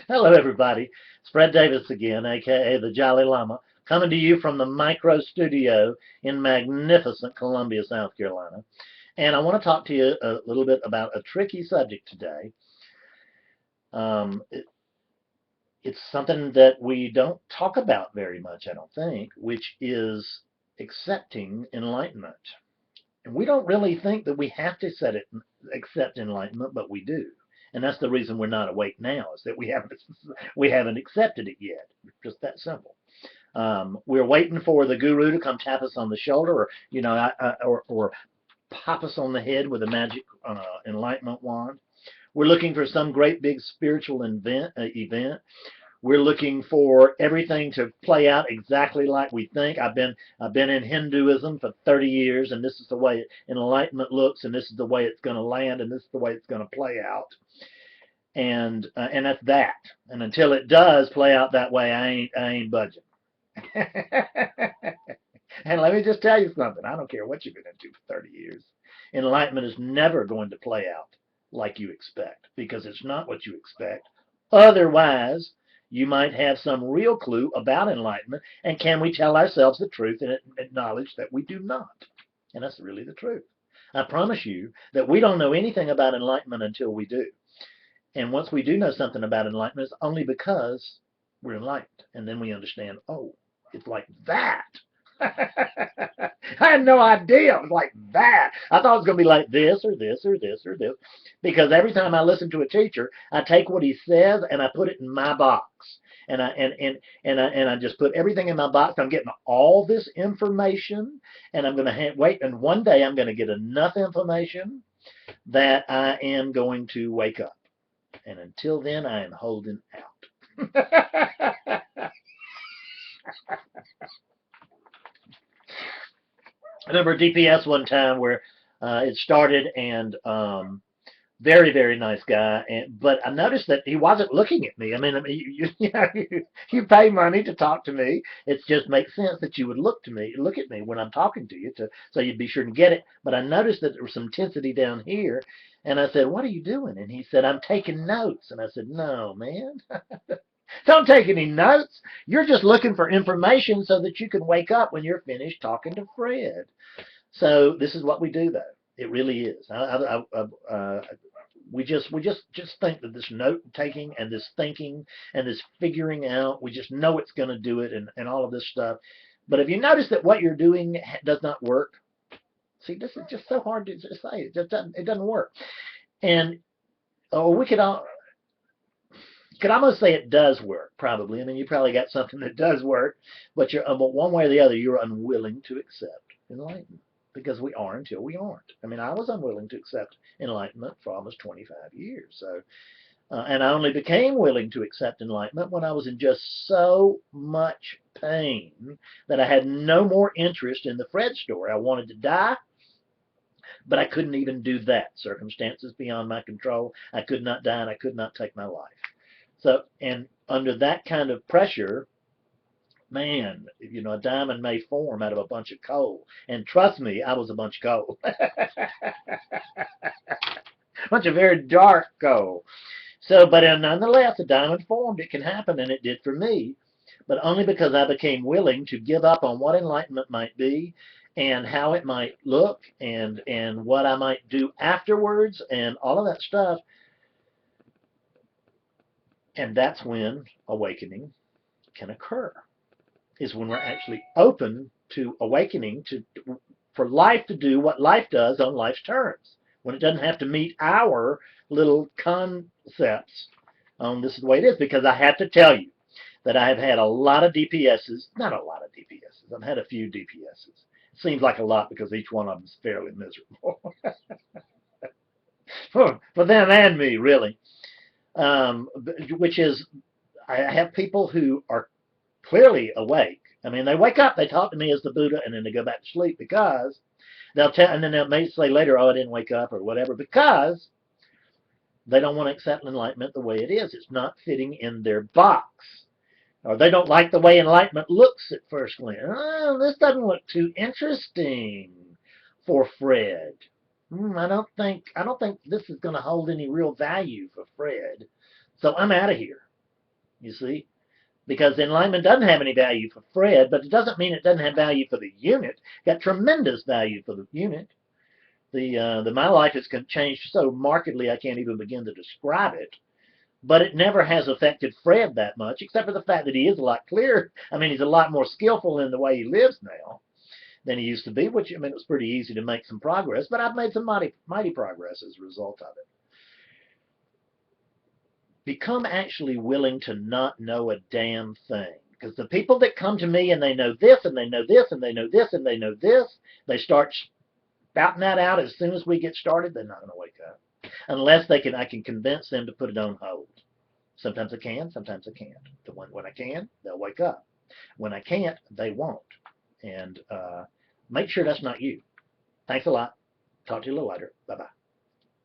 Hello, everybody. It's Fred Davis again, aka the Jolly Llama, coming to you from the micro studio in magnificent Columbia, South Carolina. And I want to talk to you a little bit about a tricky subject today. Um, it, it's something that we don't talk about very much, I don't think, which is accepting enlightenment. And we don't really think that we have to accept enlightenment, but we do. And that's the reason we're not awake now, is that we haven't accepted it yet. Just that simple. We're waiting for the guru to come tap us on the shoulder, or or pop us on the head with a magic enlightenment wand. We're looking for some great big spiritual event. We're looking for everything to play out exactly like we think. I've been in Hinduism for 30 years, and this is the way enlightenment looks, and this is the way it's going to land, and this is the way it's going to play out. And that's that. And until it does play out that way, I ain't budging. And let me just tell you something. I don't care what you've been into for 30 years. Enlightenment is never going to play out like you expect, because it's not what you expect. Otherwise, you might have some real clue about enlightenment, and can we tell ourselves the truth and acknowledge that we do not? And that's really the truth. I promise you that we don't know anything about enlightenment until we do. And once we do know something about enlightenment, it's only because we're enlightened. And then we understand, oh, it's like that. I had no idea it was like that. I thought it was going to be like this or this or this or this. Because every time I listen to a teacher, I take what he says and I put it in my box. And I just put everything in my box. I'm getting all this information, and I'm going to wait. And one day I'm going to get enough information that I am going to wake up. And until then, I am holding out. I remember DPS one time where it started, and very, very nice guy. But I noticed that he wasn't looking at me. You pay money to talk to me. It just makes sense that you would look at me when I'm talking to you, so you'd be sure to get it. But I noticed that there was some intensity down here, and I said, "What are you doing?" And he said, "I'm taking notes." And I said, "No, man." Don't take any notes. You're just looking for information so that you can wake up when you're finished talking to Fred. So this is what we do, though. It really is. We just think that this note taking and this thinking and this figuring out, we just know it's going to do it, and all of this stuff. But if you notice that what you're doing does not work, see, this is just so hard to just say. It doesn't work. And we could almost say it does work, probably. I mean, you probably got something that does work, but one way or the other, you're unwilling to accept enlightenment, because we are until we aren't. I mean, I was unwilling to accept enlightenment for almost 25 years. And I only became willing to accept enlightenment when I was in just so much pain that I had no more interest in the Fred story. I wanted to die, but I couldn't even do that. Circumstances beyond my control. I could not die, and I could not take my life. So, and under that kind of pressure, man, a diamond may form out of a bunch of coal. And trust me, I was a bunch of coal. Bunch of very dark coal. So, but nonetheless, a diamond formed. It can happen, and it did for me. But only because I became willing to give up on what enlightenment might be, and how it might look, and what I might do afterwards, and all of that stuff. And that's when awakening can occur, is when we're actually open to awakening, for life to do what life does on life's terms, when it doesn't have to meet our little concepts on this is the way it is. Because I have to tell you that I have had a lot of DPSs, not a lot of DPSs, I've had a few DPSs. It seems like a lot because each one of them is fairly miserable. For them and me, really. Which is, I have people who are clearly awake. I mean, they wake up, they talk to me as the Buddha, and then they go back to sleep, because they'll tell, and then they may say later, "Oh, I didn't wake up," or whatever, because they don't want to accept enlightenment the way it is. It's not fitting in their box. Or they don't like the way enlightenment looks at first glance. "Oh, this doesn't look too interesting for Fred. I don't think this is going to hold any real value for Fred. So I'm out of here." You see? Because enlightenment doesn't have any value for Fred, but it doesn't mean it doesn't have value for the unit. Got tremendous value for the unit. My life has changed so markedly I can't even begin to describe it. But it never has affected Fred that much, except for the fact that he is a lot clearer. I mean, he's a lot more skillful in the way he lives now than he used to be, which, I mean, it was pretty easy to make some progress, but I've made some mighty progress as a result of it. Become actually willing to not know a damn thing. Because the people that come to me and they know this, and they know this, and they know this, and they know this, they start spouting that out as soon as we get started, they're not going to wake up. Unless I can convince them to put it on hold. Sometimes I can, sometimes I can't. When I can, they'll wake up. When I can't, they won't. And make sure that's not you. Thanks a lot. Talk to you a little later. Bye-bye.